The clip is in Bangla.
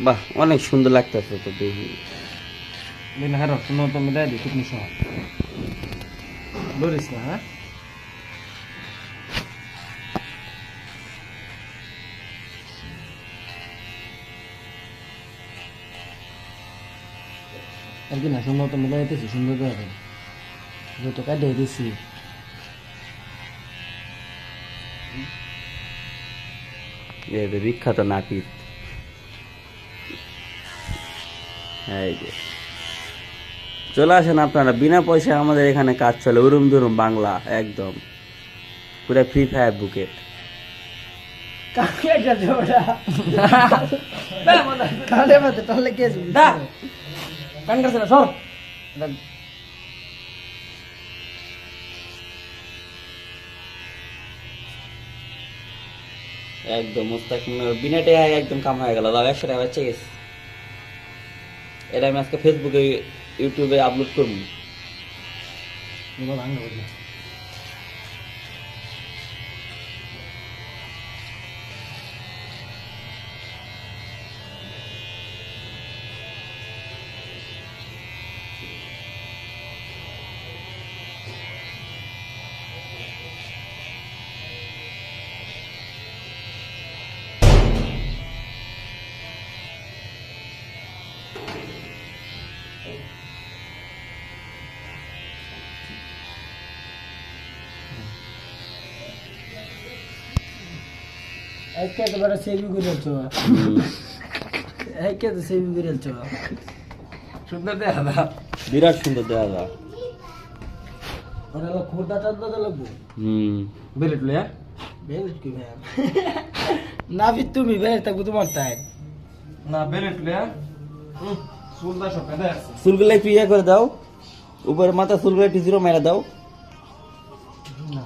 বাহ, অনেক সুন্দর লাগতেছে তো দেখি। দিন হারো শুনো তো মিলাই দিই ঠিক নিশো লরিস না হ্যাঁ একদিন না শুনো তো মিলাই দিতেছি সুন্দর করে যত কাটে দিছি এই যে বিখ্যাত নাপিত। এই যে চলে আসেন আপনারা, বিনা পয়সায় আমাদের এখানে কাজ চলে, উরুম দুরুম বাংলা, একদম পুরো ফ্রি ফায়ার বুকেট। কান করছে না সর একদম মুস্তাক বিনা টাকায় একদম কাম হয়ে গেল। দাও 100 টাকা বেঁচে গেছে। এটা আমি আজকে ফেসবুকে ইউটিউবে আপলোড করবো। একে তো বড় সেভি করেছো একে তো সেভি করেছো সুন্দর দেখা দা বিরাট সুন্দর দেখা যায়। ওরা লোক খুরদা চাঁদা তো লাগবো বেলেট লয়া বেলেট কি ভাই না বি তুমি বেলেট থাকবো তোমার তাই না বেলেট লয়া সুলদা সকালে দেখ চুলগুলো একটু ইয়ে করে দাও, উপরে মাথা চুলগুলো একটু জিরো মেরে দাও। না